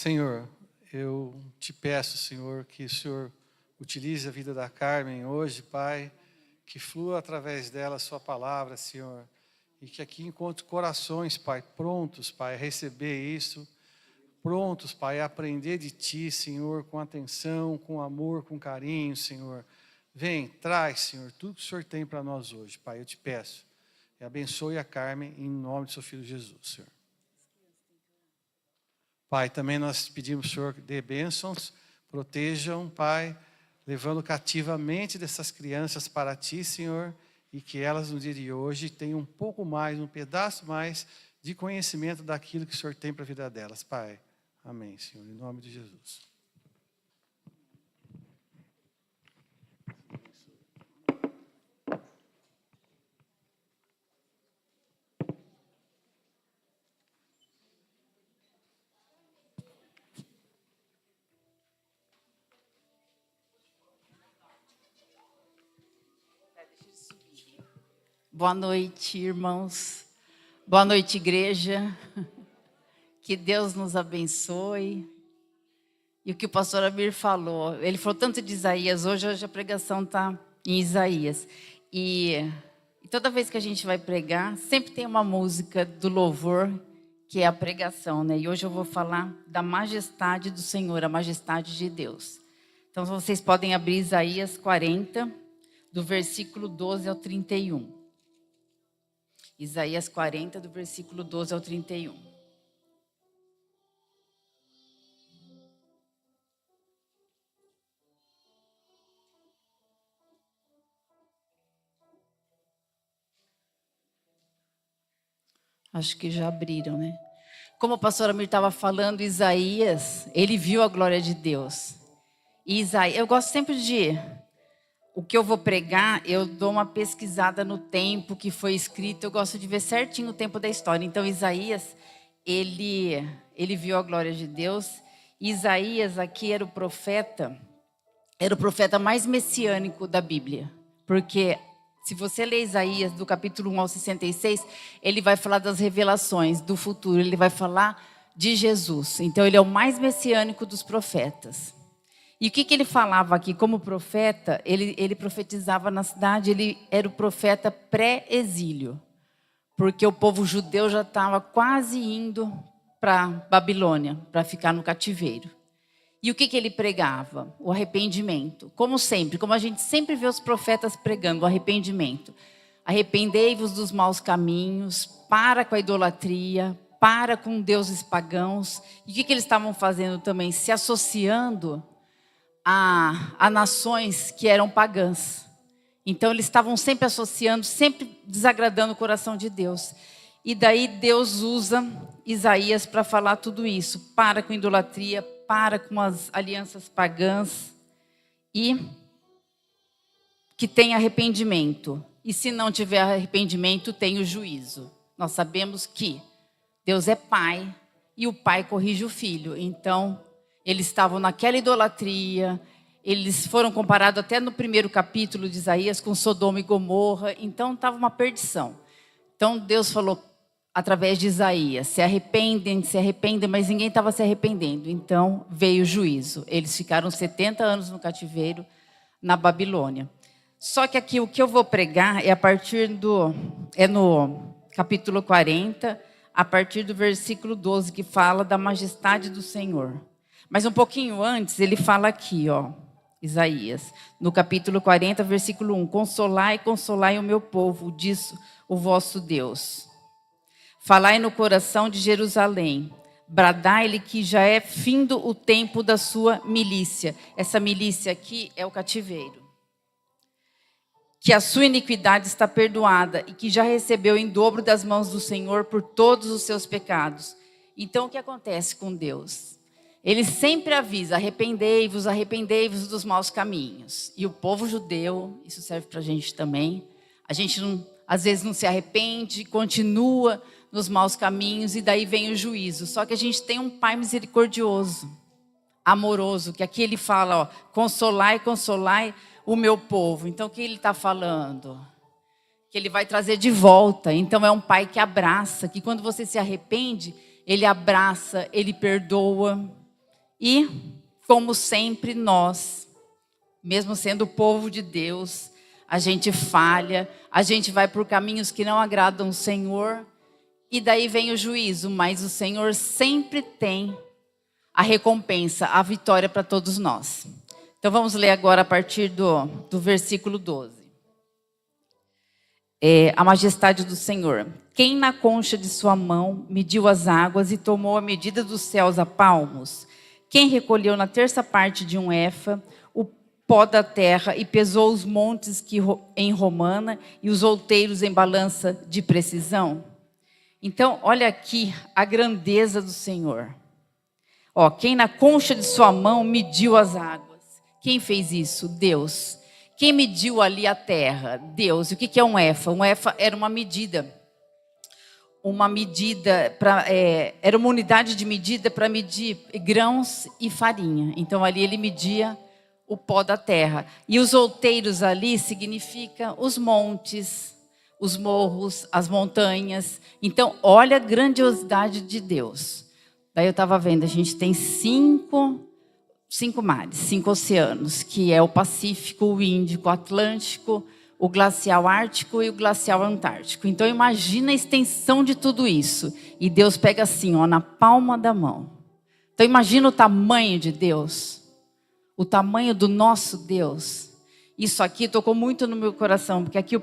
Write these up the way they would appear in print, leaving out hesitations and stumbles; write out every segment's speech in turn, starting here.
Senhor, eu te peço, Senhor, que o Senhor utilize a vida da Carmen hoje, Pai, que flua através dela a sua palavra, Senhor, e que aqui encontre corações, Pai, prontos, Pai, a receber isso, prontos, Pai, a aprender de Ti, Senhor, com atenção, com amor, com carinho, Senhor. Vem, traz, Senhor, tudo que o Senhor tem para nós hoje, Pai, eu te peço. E abençoe a Carmen em nome do seu Filho Jesus, Senhor. Pai, também nós pedimos, Senhor, que dê bênçãos, protejam, Pai, levando cativamente dessas crianças para Ti, Senhor, e que elas no dia de hoje tenham um pouco mais, um pedaço mais de conhecimento daquilo que o Senhor tem para a vida delas, Pai. Amém, Senhor, em nome de Jesus. Boa noite, irmãos. Boa noite, igreja. Que Deus nos abençoe. E o que o pastor Amir falou, ele falou tanto de Isaías, hoje a pregação está em Isaías. E toda vez que a gente vai pregar, sempre tem uma música do louvor, que é a pregação, né? E hoje eu vou falar da majestade do Senhor, a majestade de Deus. Então vocês podem abrir Isaías 40, do versículo 12 ao 31. Isaías 40, do versículo 12 ao 31. Acho que já abriram, né? Como o pastor Amir estava falando, Isaías, ele viu a glória de Deus. E Isaías, eu gosto sempre de... O que eu vou pregar, eu dou uma pesquisada no tempo que foi escrito. Eu gosto de ver certinho o tempo da história. Então, Isaías, ele viu a glória de Deus. Isaías aqui era o profeta mais messiânico da Bíblia. Porque se você ler Isaías do capítulo 1 ao 66, ele vai falar das revelações do futuro. Ele vai falar de Jesus. Então, ele é o mais messiânico dos profetas. E o que ele falava aqui? Como profeta, ele profetizava na cidade, ele era o profeta pré-exílio. Porque o povo judeu já estava quase indo para Babilônia, para ficar no cativeiro. E o que ele pregava? O arrependimento. Como sempre, como a gente sempre vê os profetas pregando, o arrependimento. Arrependei-vos dos maus caminhos, para com a idolatria, para com deuses pagãos. E o que eles estavam fazendo também? Se associando a nações que eram pagãs. Então eles estavam sempre associando, sempre desagradando o coração de Deus. E daí Deus usa Isaías para falar tudo isso. Para com idolatria, para com as alianças pagãs e que tem arrependimento. E se não tiver arrependimento, tem o juízo. Nós sabemos que Deus é pai e o pai corrige o filho. Então, eles estavam naquela idolatria, eles foram comparados até no primeiro capítulo de Isaías com Sodoma e Gomorra, então estava uma perdição. Então Deus falou através de Isaías, se arrependem, mas ninguém estava se arrependendo. Então veio o juízo. Eles ficaram 70 anos no cativeiro na Babilônia. Só que aqui o que eu vou pregar é no capítulo 40, a partir do versículo 12, que fala da majestade do Senhor. Mas um pouquinho antes, ele fala aqui, Isaías, no capítulo 40, versículo 1. Consolai, consolai o meu povo, diz o vosso Deus. Falai no coração de Jerusalém. Bradai-lhe que já é findo o tempo da sua milícia. Essa milícia aqui é o cativeiro. Que a sua iniquidade está perdoada e que já recebeu em dobro das mãos do Senhor por todos os seus pecados. Então, o que acontece com Deus? Ele sempre avisa, arrependei-vos dos maus caminhos. E o povo judeu, isso serve para a gente também, a gente às vezes não se arrepende, continua nos maus caminhos e daí vem o juízo. Só que a gente tem um pai misericordioso, amoroso, que aqui ele fala, consolai, consolai o meu povo. Então o que ele está falando? Que ele vai trazer de volta. Então é um pai que abraça, que quando você se arrepende, ele abraça, ele perdoa. E, como sempre, nós, mesmo sendo o povo de Deus, a gente falha, a gente vai por caminhos que não agradam o Senhor, e daí vem o juízo, mas o Senhor sempre tem a recompensa, a vitória para todos nós. Então vamos ler agora a partir do versículo 12. A majestade do Senhor. Quem na concha de sua mão mediu as águas e tomou a medida dos céus a palmos? Quem recolheu na terça parte de um efa o pó da terra e pesou os montes em romana e os outeiros em balança de precisão? Então, olha aqui a grandeza do Senhor. Quem na concha de sua mão mediu as águas? Quem fez isso? Deus. Quem mediu ali a terra? Deus. E o que é um efa? Um efa era uma medida. Era uma unidade de medida para medir grãos e farinha. Então ali ele media o pó da terra. E os outeiros ali significa os montes, os morros, as montanhas. Então olha a grandiosidade de Deus. Daí eu estava vendo, a gente tem cinco mares, 5 oceanos, que é o Pacífico, o Índico, o Atlântico, o glacial ártico e o glacial antártico. Então imagina a extensão de tudo isso. E Deus pega assim, na palma da mão. Então imagina o tamanho de Deus. O tamanho do nosso Deus. Isso aqui tocou muito no meu coração, porque aqui o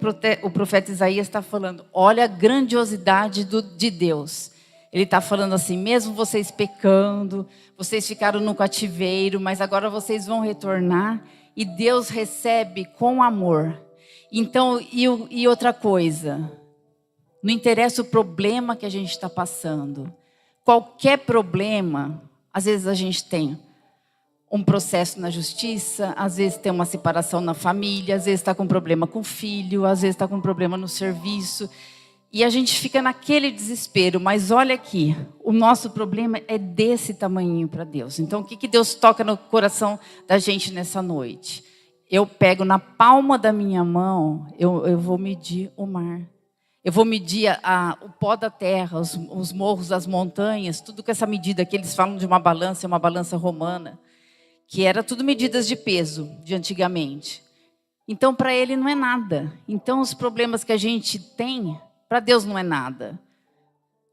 profeta Isaías está falando, olha a grandiosidade de Deus. Ele está falando assim, mesmo vocês pecando, vocês ficaram no cativeiro, mas agora vocês vão retornar e Deus recebe com amor. Então, e outra coisa, não interessa o problema que a gente está passando. Qualquer problema, às vezes a gente tem um processo na justiça, às vezes tem uma separação na família, às vezes está com problema com o filho, às vezes está com problema no serviço. E a gente fica naquele desespero, mas olha aqui, o nosso problema é desse tamanhinho para Deus. Então o que Deus toca no coração da gente nessa noite? Eu pego na palma da minha mão, eu vou medir o mar. Eu vou medir o pó da terra, os morros, as montanhas, tudo com essa medida que eles falam de uma balança romana, que era tudo medidas de peso de antigamente. Então para ele não é nada. Então os problemas que a gente tem, para Deus não é nada.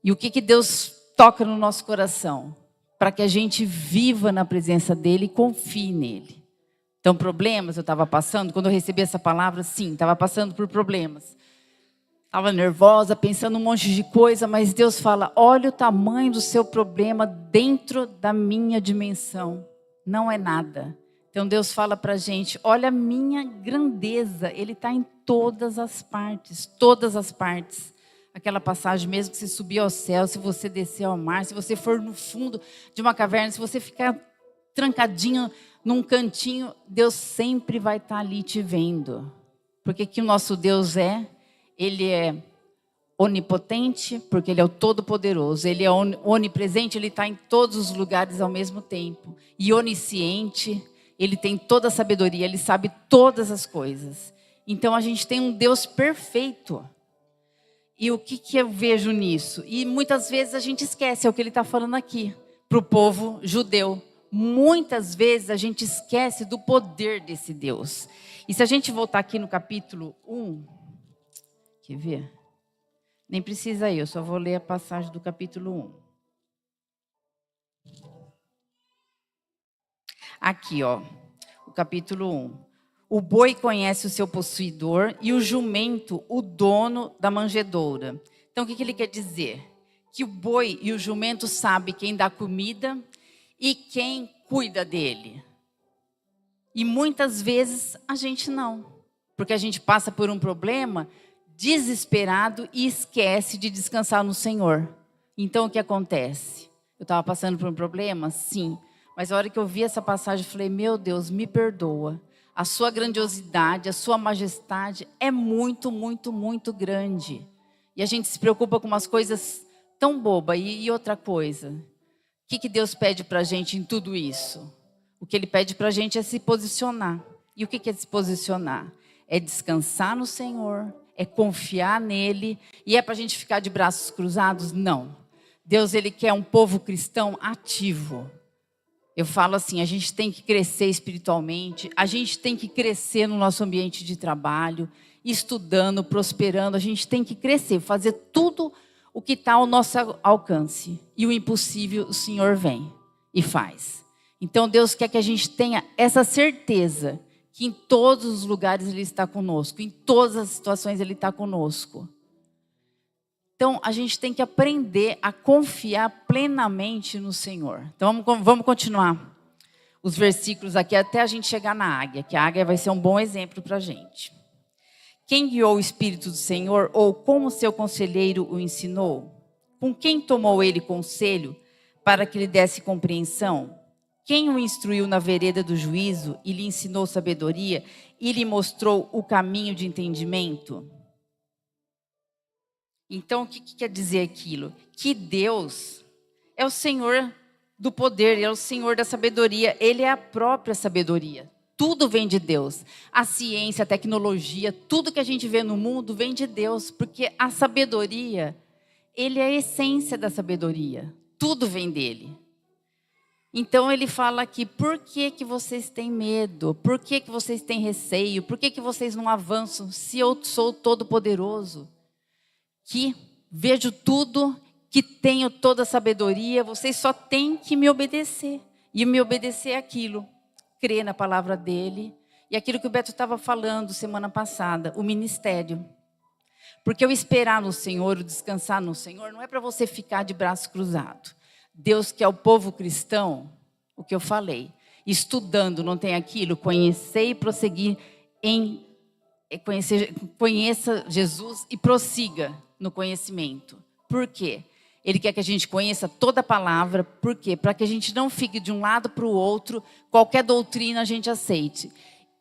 E o que Deus toca no nosso coração? Para que a gente viva na presença dele e confie nele. Então, problemas eu estava passando, quando eu recebi essa palavra, sim, estava passando por problemas. Estava nervosa, pensando um monte de coisa, mas Deus fala, olha o tamanho do seu problema dentro da minha dimensão. Não é nada. Então Deus fala para a gente, olha a minha grandeza, Ele está em todas as partes, todas as partes. Aquela passagem mesmo que você subir ao céu, se você descer ao mar, se você for no fundo de uma caverna, se você ficar trancadinho num cantinho, Deus sempre vai estar ali te vendo. Porque que o nosso Deus Ele é onipotente, porque Ele é o Todo-Poderoso. Ele é onipresente, Ele está em todos os lugares ao mesmo tempo. E onisciente, Ele tem toda a sabedoria, Ele sabe todas as coisas. Então a gente tem um Deus perfeito. E o que eu vejo nisso? E muitas vezes a gente esquece, é o que ele está falando aqui, para o povo judeu. Muitas vezes a gente esquece do poder desse Deus. E se a gente voltar aqui no capítulo 1, quer ver? Nem precisa ir, eu só vou ler a passagem do capítulo 1. Aqui, o capítulo 1. O boi conhece o seu possuidor e o jumento o dono da manjedoura. Então, o que ele quer dizer? Que o boi e o jumento sabem quem dá comida e quem cuida dele. E muitas vezes a gente não. Porque a gente passa por um problema desesperado e esquece de descansar no Senhor. Então, o que acontece? Eu estava passando por um problema? Sim. Mas a hora que eu vi essa passagem, eu falei, meu Deus, me perdoa. A sua grandiosidade, a sua majestade é muito, muito, muito grande. E a gente se preocupa com umas coisas tão bobas. E outra coisa, o que Deus pede para a gente em tudo isso? O que Ele pede para a gente é se posicionar. E o que é se posicionar? É descansar no Senhor, é confiar nele. E é para a gente ficar de braços cruzados? Não. Deus, Ele quer um povo cristão ativo. Eu falo assim, a gente tem que crescer espiritualmente, a gente tem que crescer no nosso ambiente de trabalho, estudando, prosperando, a gente tem que crescer, fazer tudo o que está ao nosso alcance. E o impossível, o Senhor vem e faz. Então Deus quer que a gente tenha essa certeza que em todos os lugares Ele está conosco, em todas as situações Ele está conosco. Então a gente tem que aprender a confiar plenamente no Senhor. Então vamos continuar os versículos aqui até a gente chegar na águia, que a águia vai ser um bom exemplo para a gente. Quem guiou o Espírito do Senhor, ou como seu conselheiro o ensinou? Com quem tomou ele conselho para que lhe desse compreensão? Quem o instruiu na vereda do juízo e lhe ensinou sabedoria e lhe mostrou o caminho de entendimento? Então, o que quer dizer aquilo? Que Deus é o Senhor do poder, Ele é o Senhor da sabedoria, Ele é a própria sabedoria. Tudo vem de Deus. A ciência, a tecnologia, tudo que a gente vê no mundo vem de Deus, porque a sabedoria, Ele é a essência da sabedoria. Tudo vem dEle. Então Ele fala aqui, por que vocês têm medo? Por que vocês têm receio? Por que vocês não avançam se eu sou todo-poderoso? Que vejo tudo, que tenho toda a sabedoria, vocês só têm que me obedecer. E me obedecer é aquilo, crer na palavra dEle. E aquilo que o Beto estava falando semana passada, o ministério. Porque o esperar no Senhor, o descansar no Senhor, não é para você ficar de braço cruzado. Deus quer o povo cristão, o que eu falei, estudando, não tem aquilo, conhecer e prosseguir em... Conheça Jesus e prossiga no conhecimento. Por quê? Ele quer que a gente conheça toda a palavra. Por quê? Para que a gente não fique de um lado para o outro, qualquer doutrina a gente aceite.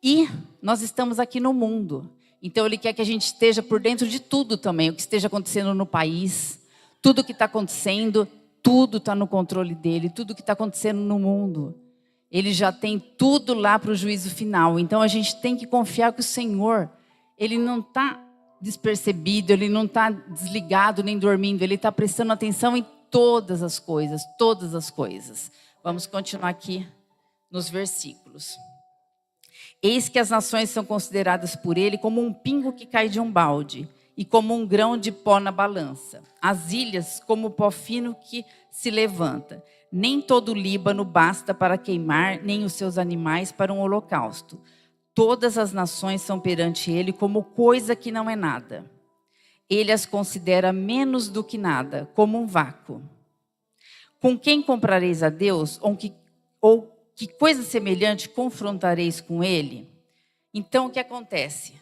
E nós estamos aqui no mundo. Então Ele quer que a gente esteja por dentro de tudo também. O que esteja acontecendo no país, tudo que está acontecendo, tudo está no controle dEle. Tudo que está acontecendo no mundo. Ele já tem tudo lá para o juízo final. Então a gente tem que confiar que o Senhor, Ele não está despercebido, Ele não está desligado nem dormindo, Ele está prestando atenção em todas as coisas, todas as coisas. Vamos continuar aqui nos versículos. Eis que as nações são consideradas por Ele como um pingo que cai de um balde e como um grão de pó na balança. As ilhas como pó fino que se levanta. Nem todo o Líbano basta para queimar, nem os seus animais para um holocausto. Todas as nações são perante Ele como coisa que não é nada. Ele as considera menos do que nada, como um vácuo. Com quem comprareis a Deus? Ou que coisa semelhante confrontareis com Ele? Então, o que acontece?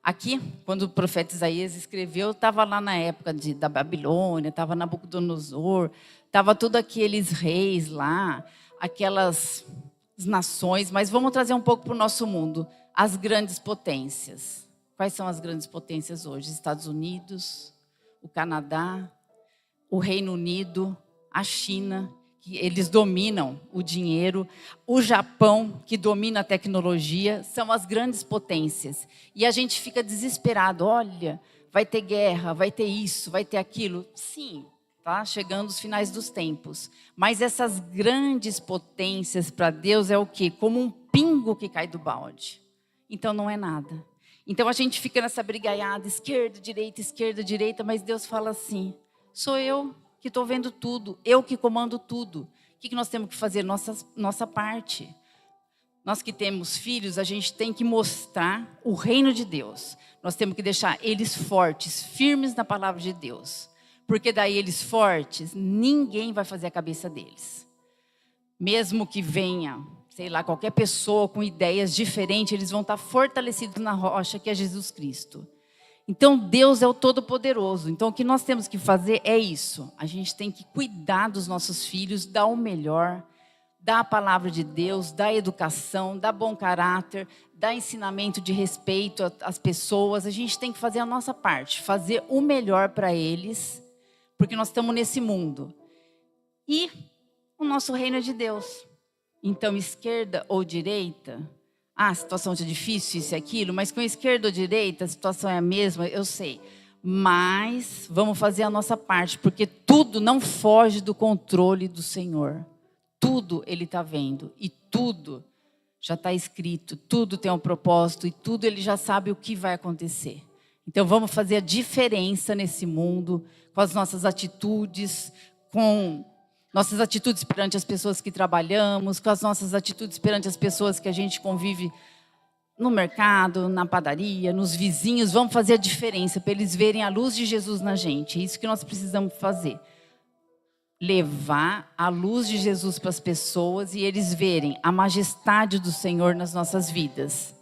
Aqui, quando o profeta Isaías escreveu, estava lá na época da Babilônia, estava Nabucodonosor, estava todos aqueles reis lá, aquelas nações, mas vamos trazer um pouco para o nosso mundo. As grandes potências. Quais são as grandes potências hoje? Estados Unidos, o Canadá, o Reino Unido, a China, que eles dominam o dinheiro, o Japão, que domina a tecnologia, são as grandes potências. E a gente fica desesperado, olha, vai ter guerra, vai ter isso, vai ter aquilo. Sim, tá chegando os finais dos tempos. Mas essas grandes potências para Deus é o quê? Como um pingo que cai do balde. Então não é nada. Então a gente fica nessa brigaiada, esquerda, direita, mas Deus fala assim, sou eu que estou vendo tudo, eu que comando tudo. O que nós temos que fazer? Nossa parte. Nós que temos filhos, a gente tem que mostrar o reino de Deus. Nós temos que deixar eles fortes, firmes na palavra de Deus. Porque daí eles fortes, ninguém vai fazer a cabeça deles. Mesmo que venha, sei lá, qualquer pessoa com ideias diferentes, eles vão estar fortalecidos na rocha que é Jesus Cristo. Então Deus é o Todo-Poderoso. Então o que nós temos que fazer é isso. A gente tem que cuidar dos nossos filhos, dar o melhor, dar a palavra de Deus, dar educação, dar bom caráter, dar ensinamento de respeito às pessoas. A gente tem que fazer a nossa parte, fazer o melhor para eles, porque nós estamos nesse mundo. E o nosso reino é de Deus. Então, esquerda ou direita, a situação é difícil, isso e aquilo, mas com esquerda ou direita, a situação é a mesma, eu sei. Mas vamos fazer a nossa parte, porque tudo não foge do controle do Senhor. tudo Ele está vendo. E tudo já está escrito, tudo tem um propósito e tudo Ele já sabe o que vai acontecer. Então vamos fazer a diferença nesse mundo com as nossas atitudes, com nossas atitudes perante as pessoas que trabalhamos, com as nossas atitudes perante as pessoas que a gente convive no mercado, na padaria, nos vizinhos. Vamos fazer a diferença para eles verem a luz de Jesus na gente. É isso que nós precisamos fazer. Levar a luz de Jesus para as pessoas e eles verem a majestade do Senhor nas nossas vidas.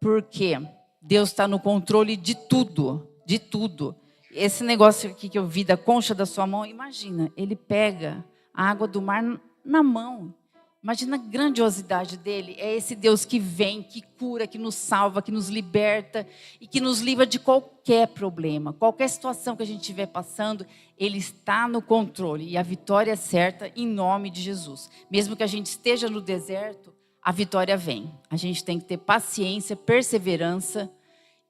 Porque Deus está no controle de tudo, de tudo. Esse negócio aqui que eu vi da concha da sua mão, imagina, Ele pega a água do mar na mão. Imagina a grandiosidade dele. É esse Deus que vem, que cura, que nos salva, que nos liberta e que nos livra de qualquer problema. Qualquer situação que a gente estiver passando, Ele está no controle. E a vitória é certa em nome de Jesus. Mesmo que a gente esteja no deserto, a vitória vem. A gente tem que ter paciência, perseverança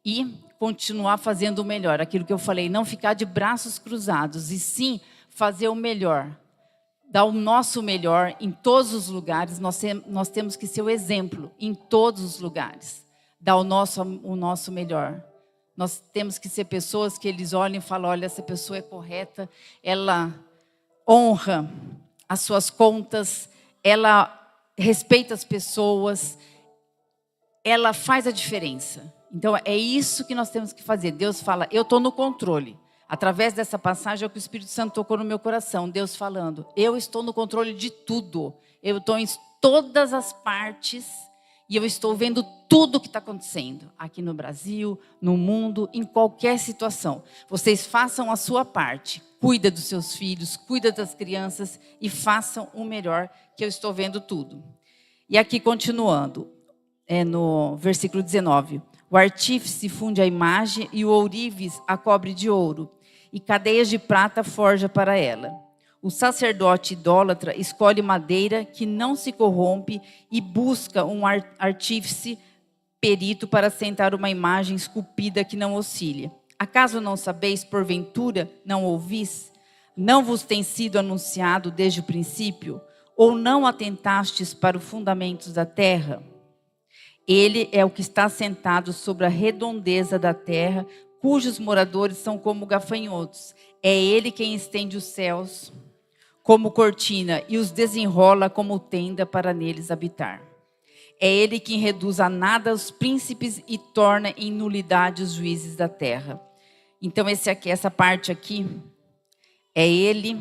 e continuar fazendo o melhor. Aquilo que eu falei, não ficar de braços cruzados, e sim fazer o melhor. Dar o nosso melhor em todos os lugares. Nós temos que ser o exemplo em todos os lugares. Dar o nosso melhor. Nós temos que ser pessoas que eles olhem e falam, olha, essa pessoa é correta, ela honra as suas contas, ela respeita as pessoas, ela faz a diferença. Então é isso que nós temos que fazer. Deus fala, eu estou no controle. Através dessa passagem é o que o Espírito Santo tocou no meu coração. Deus falando, eu estou no controle de tudo. Eu estou em todas as partes e eu estou vendo tudo o que está acontecendo. Aqui no Brasil, no mundo, em qualquer situação. Vocês façam a sua parte. Cuida dos seus filhos, cuida das crianças e façam o melhor, que eu estou vendo tudo. E aqui continuando, no versículo 19. O artífice funde a imagem e o ourives a cobre de ouro, e cadeias de prata forja para ela. O sacerdote idólatra escolhe madeira que não se corrompe e busca um artífice perito para assentar uma imagem esculpida que não oscile. Acaso não sabeis, porventura, não ouvis? Não vos tem sido anunciado desde o princípio? Ou não atentastes para os fundamentos da terra? Ele é o que está sentado sobre a redondeza da terra, cujos moradores são como gafanhotos. É Ele quem estende os céus como cortina e os desenrola como tenda para neles habitar. É Ele quem reduz a nada os príncipes e torna em nulidade os juízes da terra. Então essa parte aqui, é Ele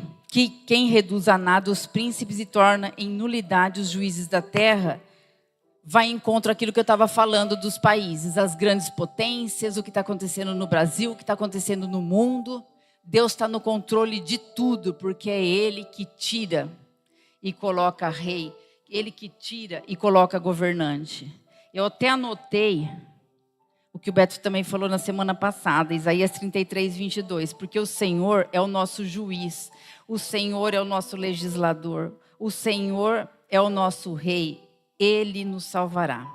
quem reduz a nada os príncipes e torna em nulidade os juízes da terra. Vai em encontro àquilo que eu estava falando dos países, as grandes potências, o que está acontecendo no Brasil, o que está acontecendo no mundo. Deus está no controle de tudo, porque é Ele que tira e coloca rei, Ele que tira e coloca governante. Eu até anotei o que o Beto também falou na semana passada, Isaías 33, 22, porque o Senhor é o nosso juiz, o Senhor é o nosso legislador, o Senhor é o nosso rei. Ele nos salvará.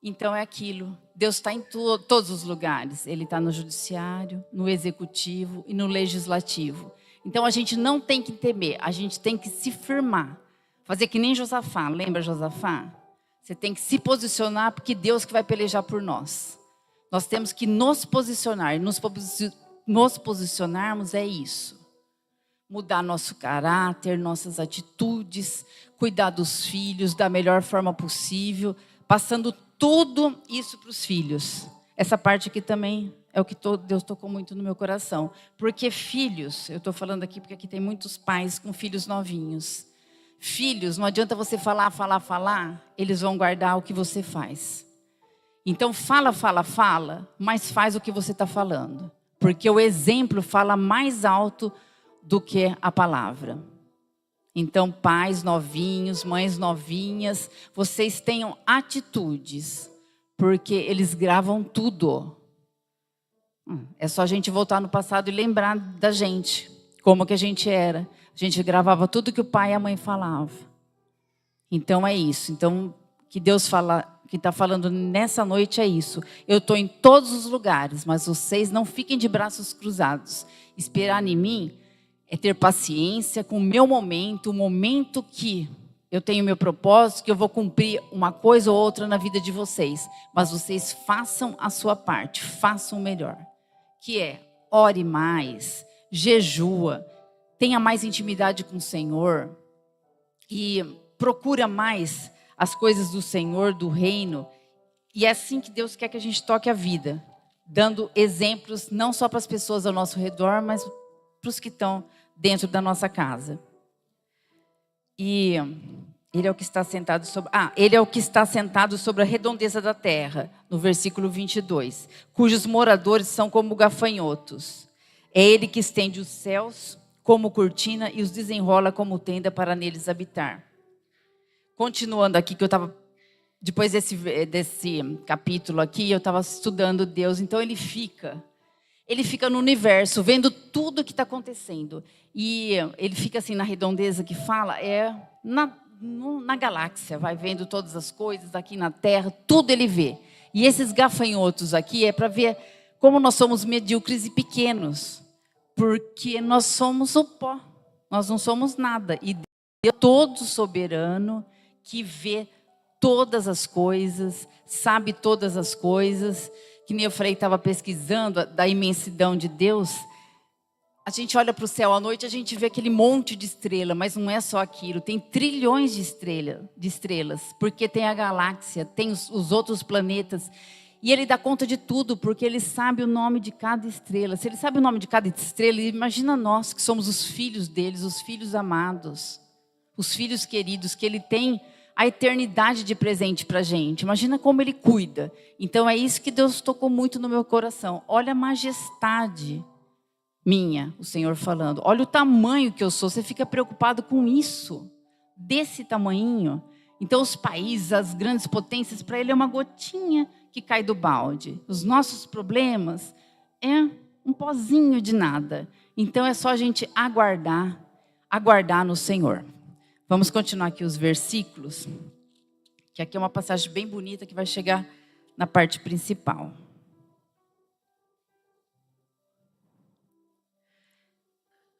Então é aquilo. Deus está em todos os lugares. Ele está no judiciário, no executivo e no legislativo. Então a gente não tem que temer. A gente tem que se firmar. Fazer que nem Josafá. Lembra Josafá? Você tem que se posicionar porque Deus que vai pelejar por nós. Nós temos que nos posicionar. Nos posicionarmos é isso. Mudar nosso caráter, nossas atitudes, cuidar dos filhos da melhor forma possível, passando tudo isso para os filhos. Essa parte aqui também é o que Deus tocou muito no meu coração. Porque filhos, eu estou falando aqui porque aqui tem muitos pais com filhos novinhos. Filhos, não adianta você falar, eles vão guardar o que você faz. Então fala, mas faz o que você está falando. Porque o exemplo fala mais alto do que a palavra. Então, pais novinhos, mães novinhas, vocês tenham atitudes, porque eles gravam tudo. É só a gente voltar no passado e lembrar da gente, como que a gente era. A gente gravava tudo que o pai e a mãe falavam. Então é isso. Então, que Deus fala, que está falando nessa noite é isso. Eu estou em todos os lugares, mas vocês não fiquem de braços cruzados. Esperar em mim é ter paciência com o meu momento, o momento que eu tenho meu propósito, que eu vou cumprir uma coisa ou outra na vida de vocês. Mas vocês façam a sua parte, façam o melhor. Que é, ore mais, jejua, tenha mais intimidade com o Senhor e procura mais as coisas do Senhor, do reino. E é assim que Deus quer que a gente toque a vida, dando exemplos não só para as pessoas ao nosso redor, mas para os que estão dentro da nossa casa. E ele é o que está sentado sobre... ele é o que está sentado sobre a redondeza da terra, no versículo 22, cujos moradores são como gafanhotos. É ele que estende os céus como cortina e os desenrola como tenda para neles habitar. Continuando aqui, que eu estava... Depois desse capítulo aqui, eu estava estudando Deus. Então ele fica no universo, vendo tudo que está acontecendo. E ele fica assim na redondeza que fala, na galáxia, vai vendo todas as coisas aqui na Terra, tudo ele vê. E esses gafanhotos aqui é para ver como nós somos medíocres e pequenos. Porque nós somos o pó, nós não somos nada. E Deus é todo soberano, que vê todas as coisas, sabe todas as coisas. Que nem eu falei, estava pesquisando da imensidão de Deus. A gente olha para o céu à noite, a gente vê aquele monte de estrela, mas não é só aquilo. Tem trilhões de estrelas, porque tem a galáxia, tem os outros planetas. E ele dá conta de tudo, porque ele sabe o nome de cada estrela. Se ele sabe o nome de cada estrela, imagina nós que somos os filhos deles, os filhos amados, os filhos queridos, que ele tem a eternidade de presente para a gente. Imagina como ele cuida. Então é isso que Deus tocou muito no meu coração. Olha a majestade minha, o Senhor falando. Olha o tamanho que eu sou. Você fica preocupado com isso, desse tamanhinho. Então os países, as grandes potências, para ele é uma gotinha que cai do balde. Os nossos problemas é um pozinho de nada. Então é só a gente aguardar no Senhor. Vamos continuar aqui os versículos, que aqui é uma passagem bem bonita que vai chegar na parte principal.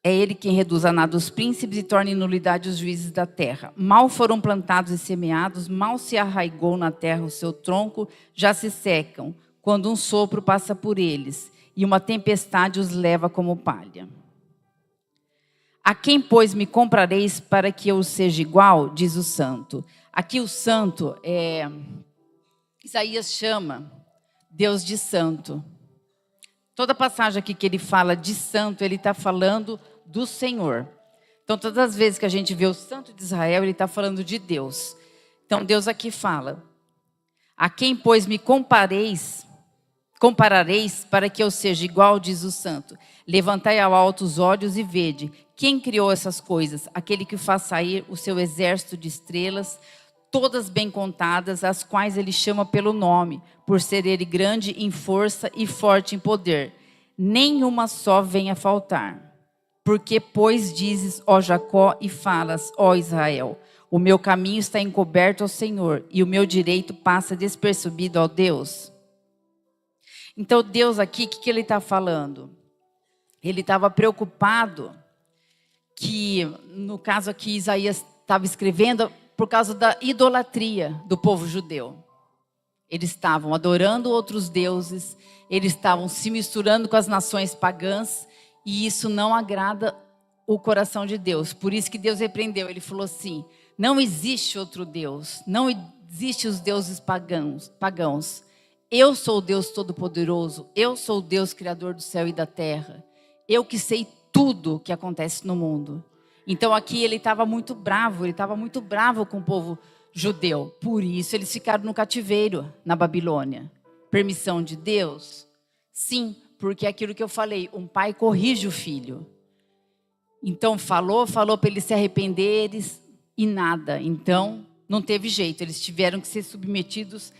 É ele quem reduz a nada os príncipes e torna em nulidade os juízes da terra. Mal foram plantados e semeados, mal se arraigou na terra o seu tronco, já se secam, quando um sopro passa por eles, e uma tempestade os leva como palha. A quem, pois, me comprareis para que eu seja igual? Diz o santo. Aqui o santo, Isaías chama Deus de santo. Toda passagem aqui que ele fala de santo, ele está falando do Senhor. Então, todas as vezes que a gente vê o santo de Israel, ele está falando de Deus. Então, Deus aqui fala: a quem, pois, me comparareis para que eu seja igual, diz o santo. Levantai ao alto os olhos e vede. Quem criou essas coisas? Aquele que faz sair o seu exército de estrelas, todas bem contadas, as quais ele chama pelo nome, por ser ele grande em força e forte em poder. Nenhuma só venha faltar. Porque, pois, dizes, ó Jacó, e falas, ó Israel, o meu caminho está encoberto ao Senhor, e o meu direito passa despercebido ao Deus. Então, Deus aqui, o que ele está falando? Ele estava preocupado que, no caso aqui, Isaías estava escrevendo por causa da idolatria do povo judeu. Eles estavam adorando outros deuses, eles estavam se misturando com as nações pagãs, e isso não agrada o coração de Deus. Por isso que Deus repreendeu, ele falou assim: não existe outro Deus, não existe os deuses pagãos. Eu sou o Deus Todo-Poderoso, eu sou o Deus Criador do céu e da terra. Eu que sei tudo o que acontece no mundo. Então aqui ele estava muito bravo com o povo judeu. Por isso eles ficaram no cativeiro na Babilônia. Permissão de Deus? Sim, porque é aquilo que eu falei, um pai corrige o filho. Então falou para eles se arrependerem e nada. Então não teve jeito, eles tiveram que ser submetidos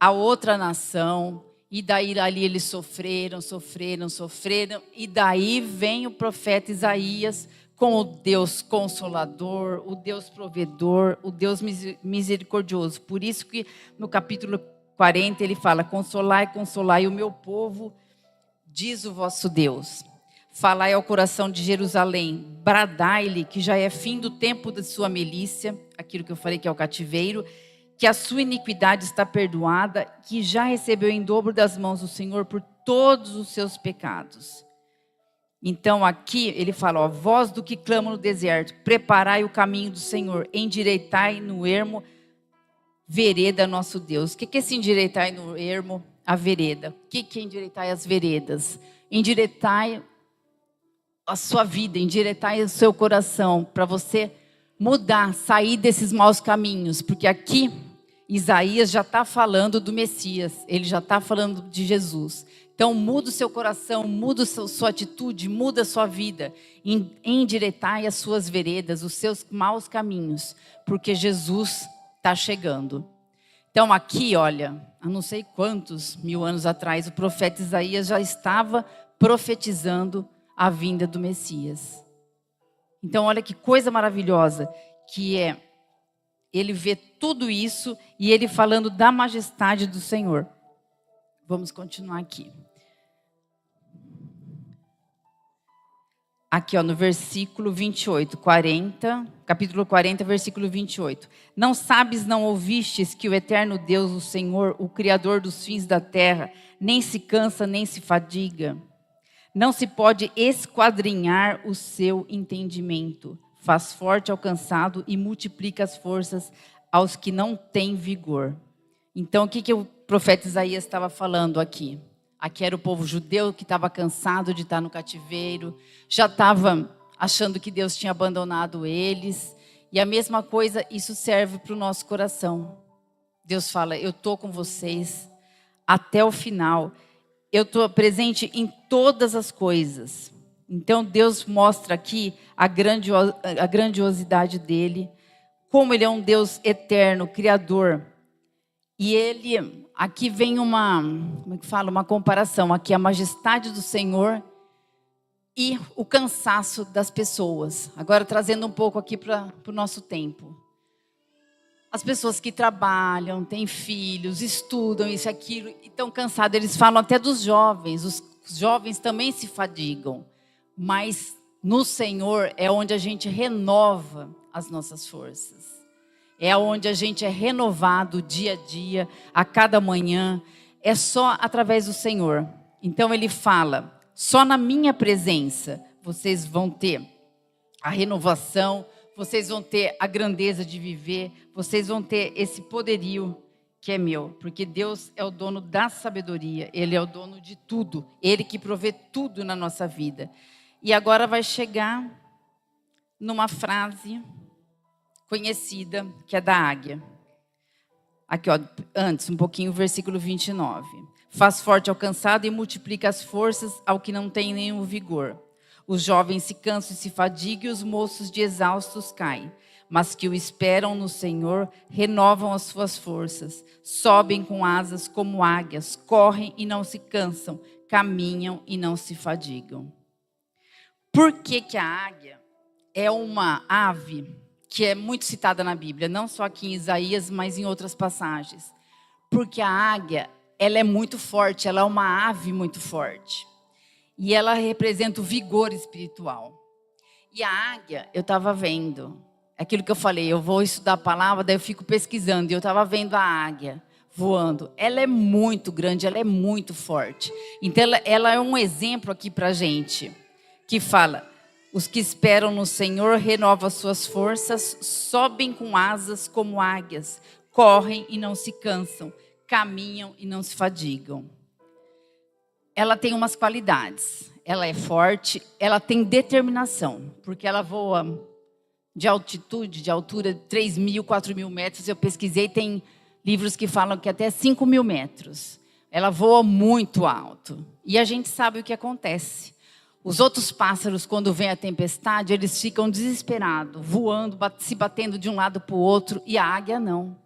a outra nação. E daí ali eles sofreram. E daí vem o profeta Isaías com o Deus Consolador, o Deus Provedor, o Deus Misericordioso. Por isso que no capítulo 40 ele fala: consolai, consolai o meu povo, diz o vosso Deus. Falai ao coração de Jerusalém, bradai-lhe que já é fim do tempo de sua milícia, aquilo que eu falei que é o cativeiro, que a sua iniquidade está perdoada, que já recebeu em dobro das mãos do Senhor por todos os seus pecados. Então aqui ele fala, ó, voz do que clama no deserto, preparai o caminho do Senhor, endireitai no ermo vereda nosso Deus. O que é esse endireitai no ermo? A vereda. O que é endireitai as veredas? Endireitai a sua vida, endireitai o seu coração, para você mudar, sair desses maus caminhos, porque aqui Isaías já está falando do Messias, ele já está falando de Jesus. Então muda o seu coração, muda a sua atitude, muda a sua vida, endireitai as suas veredas, os seus maus caminhos, porque Jesus está chegando. Então aqui, olha, há não sei quantos mil anos atrás, o profeta Isaías já estava profetizando a vinda do Messias. Então olha que coisa maravilhosa que é ele vê tudo isso e ele falando da majestade do Senhor. Vamos continuar aqui. Aqui, ó, no versículo 28, capítulo 40, versículo 28. Não sabes, não ouvistes que o eterno Deus, o Senhor, o Criador dos fins da terra, nem se cansa, nem se fadiga. Não se pode esquadrinhar o seu entendimento. Faz forte ao cansado e multiplica as forças aos que não têm vigor. Então, o que o profeta Isaías estava falando aqui? Aqui era o povo judeu que estava cansado de estar no cativeiro, já estava achando que Deus tinha abandonado eles. E a mesma coisa, isso serve para o nosso coração. Deus fala, eu estou com vocês até o final. Eu estou presente em todas as coisas. Então Deus mostra aqui a grandiosidade dele, como ele é um Deus eterno, criador. E ele, aqui vem uma comparação, aqui a majestade do Senhor e o cansaço das pessoas. Agora trazendo um pouco aqui para o nosso tempo. As pessoas que trabalham, têm filhos, estudam isso e aquilo, e estão cansados. Eles falam até dos jovens, os jovens também se fadigam. Mas no Senhor é onde a gente renova as nossas forças. É onde a gente é renovado dia a dia, a cada manhã. É só através do Senhor. Então ele fala, só na minha presença vocês vão ter a renovação, vocês vão ter a grandeza de viver, vocês vão ter esse poderio que é meu. Porque Deus é o dono da sabedoria, Ele é o dono de tudo. Ele que provê tudo na nossa vida. E agora vai chegar numa frase conhecida, que é da águia. Aqui, ó, antes, um pouquinho, versículo 29. Faz forte ao cansado e multiplica as forças ao que não tem nenhum vigor. Os jovens se cansam e se fadigam e os moços de exaustos caem. Mas que o esperam no Senhor renovam as suas forças. Sobem com asas como águias, correm e não se cansam, caminham e não se fadigam. Por que a águia é uma ave que é muito citada na Bíblia, não só aqui em Isaías, mas em outras passagens? Porque a águia, ela é muito forte, ela é uma ave muito forte. E ela representa o vigor espiritual. E a águia, eu estava vendo, aquilo que eu falei, eu vou estudar a palavra, daí eu fico pesquisando, e eu estava vendo a águia voando. Ela é muito grande, ela é muito forte. Então ela é um exemplo aqui para a gente, que fala, os que esperam no Senhor renovam as suas forças, sobem com asas como águias, correm e não se cansam, caminham e não se fadigam. Ela tem umas qualidades, ela é forte, ela tem determinação, porque ela voa de altitude, de altura de 3.000, 4.000 metros, eu pesquisei, tem livros que falam que até 5.000 metros. Ela voa muito alto, e a gente sabe o que acontece. Os outros pássaros, quando vem a tempestade, eles ficam desesperados, voando, se batendo de um lado para o outro, e a águia não.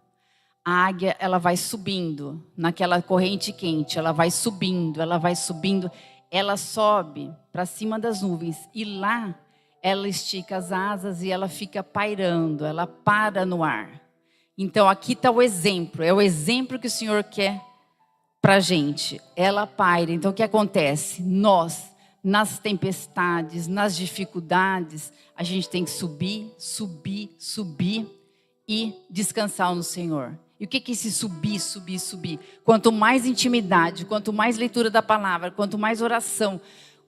A águia, ela vai subindo naquela corrente quente, ela vai subindo, ela sobe para cima das nuvens, e lá ela estica as asas e ela fica pairando, ela para no ar. Então aqui está o exemplo, é o exemplo que o Senhor quer para a gente. Ela paira, então o que acontece? Nós nas tempestades, nas dificuldades, a gente tem que subir, subir, subir e descansar no Senhor. E o que é esse subir, subir, subir? Quanto mais intimidade, quanto mais leitura da palavra, quanto mais oração,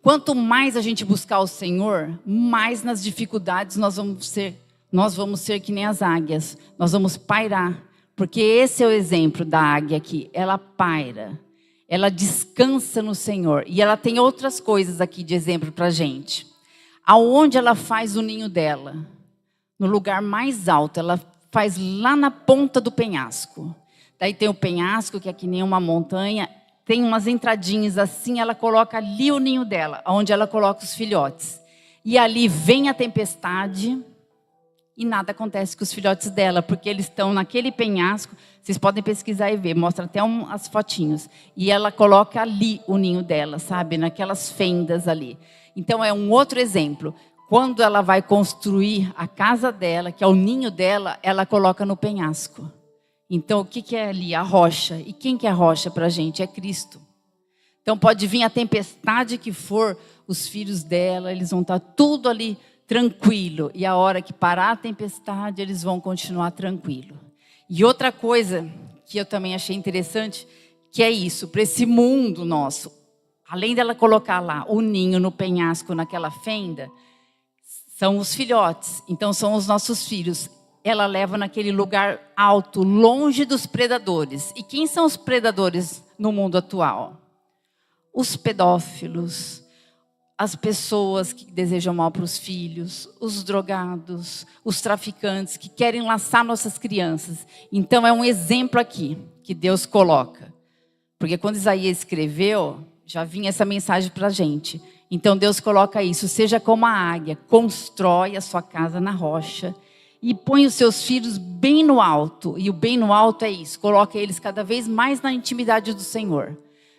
quanto mais a gente buscar o Senhor, mais nas dificuldades nós vamos ser que nem as águias. Nós vamos pairar. Porque esse é o exemplo da águia aqui. Ela paira. Ela descansa no Senhor. E ela tem outras coisas aqui de exemplo para a gente. Aonde ela faz o ninho dela? No lugar mais alto. Ela faz lá na ponta do penhasco. Daí tem o penhasco, que é que nem uma montanha. Tem umas entradinhas assim, ela coloca ali o ninho dela, onde ela coloca os filhotes. E ali vem a tempestade e nada acontece com os filhotes dela, porque eles estão naquele penhasco. Vocês podem pesquisar e ver, mostra até as fotinhos. E ela coloca ali o ninho dela, sabe? Naquelas fendas ali. Então é um outro exemplo. Quando ela vai construir a casa dela, que é o ninho dela, ela coloca no penhasco. Então o que é ali? A rocha. E quem que é a rocha para a gente? É Cristo. Então pode vir a tempestade que for, os filhos dela, eles vão estar tudo ali tranquilo. E a hora que parar a tempestade, eles vão continuar tranquilo. E outra coisa que eu também achei interessante, que é isso, para esse mundo nosso, além dela colocar lá o ninho no penhasco, naquela fenda, são os filhotes, então são os nossos filhos. Ela leva naquele lugar alto, longe dos predadores. E quem são os predadores no mundo atual? Os pedófilos, as pessoas que desejam mal para os filhos, os drogados, os traficantes que querem laçar nossas crianças. Então é um exemplo aqui que Deus coloca. Porque quando Isaías escreveu, já vinha essa mensagem para a gente. Então Deus coloca isso, seja como a águia, constrói a sua casa na rocha e põe os seus filhos bem no alto. E o bem no alto é isso, coloca eles cada vez mais na intimidade do Senhor.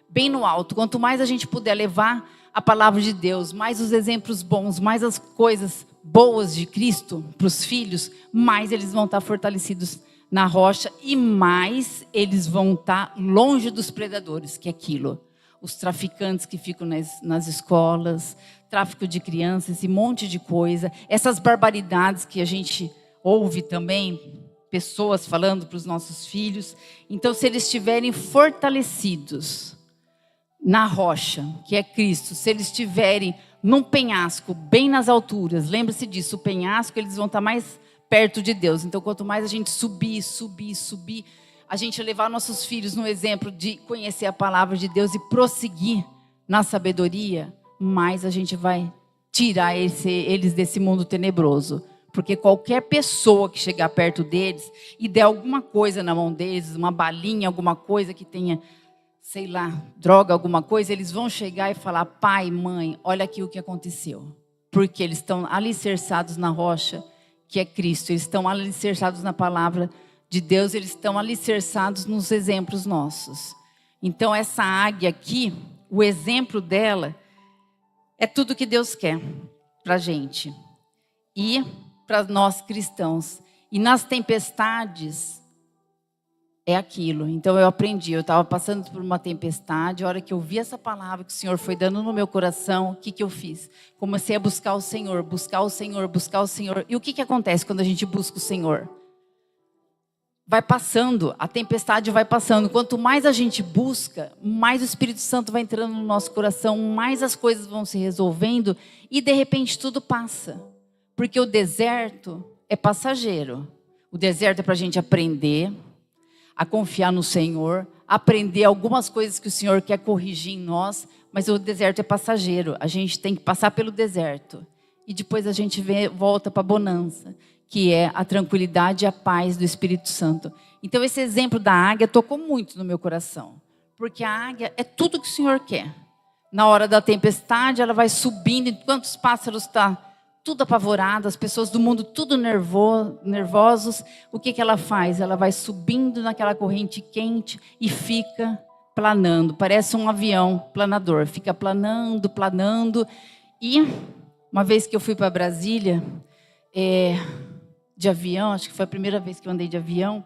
Bem no alto, quanto mais a gente puder levar a palavra de Deus, mais os exemplos bons, mais as coisas boas de Cristo para os filhos, mais eles vão estar fortalecidos na rocha e mais eles vão estar longe dos predadores, que é aquilo. Os traficantes que ficam nas escolas, tráfico de crianças, esse monte de coisa, essas barbaridades que a gente ouve também, pessoas falando para os nossos filhos. Então, se eles estiverem fortalecidos na rocha, que é Cristo, se eles estiverem num penhasco, bem nas alturas, lembre-se disso, o penhasco, eles vão estar mais perto de Deus. Então, quanto mais a gente subir, a gente levar nossos filhos no exemplo de conhecer a palavra de Deus e prosseguir na sabedoria, mais a gente vai tirar eles desse mundo tenebroso. Porque qualquer pessoa que chegar perto deles e der alguma coisa na mão deles, uma balinha, alguma coisa que tenha, sei lá, droga, alguma coisa, eles vão chegar e falar: pai, mãe, olha aqui o que aconteceu. Porque eles estão alicerçados na rocha, que é Cristo. Eles estão alicerçados na palavra de Deus, eles estão alicerçados nos exemplos nossos. Então essa águia aqui, o exemplo dela é tudo que Deus quer para a gente. E para nós cristãos. E nas tempestades é aquilo. Então eu aprendi, eu estava passando por uma tempestade, a hora que eu vi essa palavra que o Senhor foi dando no meu coração, o que eu fiz? Comecei a buscar o Senhor, buscar o Senhor, buscar o Senhor. E o que acontece quando a gente busca o Senhor? Vai passando, a tempestade vai passando. Quanto mais a gente busca, mais o Espírito Santo vai entrando no nosso coração, mais as coisas vão se resolvendo e de repente tudo passa. Porque o deserto é passageiro. O deserto é para a gente aprender a confiar no Senhor, aprender algumas coisas que o Senhor quer corrigir em nós, mas o deserto é passageiro. A gente tem que passar pelo deserto. E depois a gente volta para a bonança, que é a tranquilidade e a paz do Espírito Santo. Então esse exemplo da águia tocou muito no meu coração. Porque a águia é tudo que o Senhor quer. Na hora da tempestade, ela vai subindo, enquanto os pássaros estão tudo apavorados, as pessoas do mundo tudo nervosos. O que ela faz? Ela vai subindo naquela corrente quente e fica planando. Parece um avião planador. Fica planando. E uma vez que eu fui para Brasília, de avião, acho que foi a primeira vez que eu andei de avião,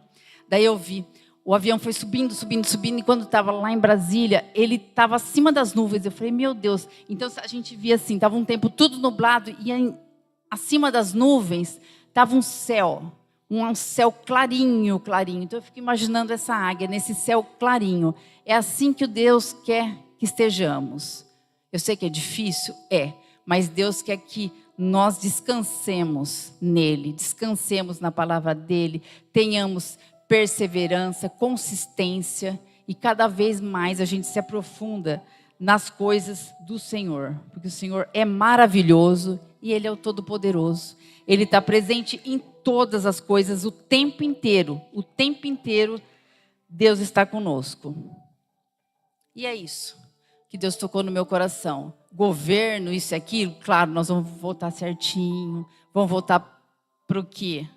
daí eu vi o avião foi subindo, subindo, subindo, e quando estava lá em Brasília, ele estava acima das nuvens. Eu falei, meu Deus. Então a gente via assim, estava um tempo tudo nublado, e acima das nuvens estava um céu clarinho, clarinho. Então eu fico imaginando essa águia nesse céu clarinho. É assim que o Deus quer que estejamos. Eu sei que é difícil, mas Deus quer que nós descansemos nele, descansemos na palavra dele, tenhamos perseverança, consistência, e cada vez mais a gente se aprofunda nas coisas do Senhor, porque o Senhor é maravilhoso e Ele é o Todo-Poderoso. Ele está presente em todas as coisas o tempo inteiro. O tempo inteiro Deus está conosco. E é isso que Deus tocou no meu coração. Governo, isso e aquilo, claro, nós vamos voltar certinho, vamos voltar para o que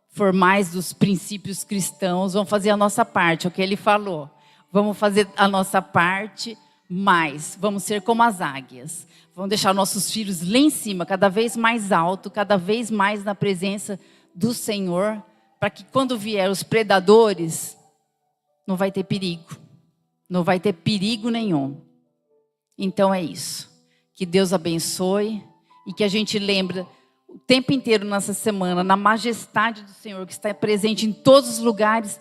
for mais dos princípios cristãos, vamos fazer a nossa parte, é o que ele falou. Vamos fazer a nossa parte, mas vamos ser como as águias. Vamos deixar nossos filhos lá em cima, cada vez mais alto, cada vez mais na presença do Senhor, para que quando vier os predadores, não vai ter perigo. Não vai ter perigo nenhum. Então é isso. Que Deus abençoe e que a gente lembre o tempo inteiro nessa semana, na majestade do Senhor, que está presente em todos os lugares,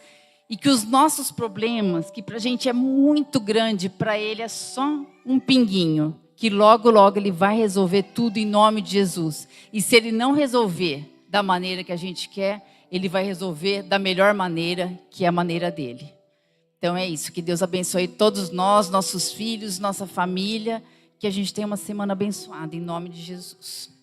e que os nossos problemas, que para a gente é muito grande, para Ele é só um pinguinho, que logo, logo Ele vai resolver tudo em nome de Jesus. E se Ele não resolver da maneira que a gente quer, Ele vai resolver da melhor maneira, que é a maneira dEle. Então é isso, que Deus abençoe todos nós, nossos filhos, nossa família, que a gente tenha uma semana abençoada, em nome de Jesus.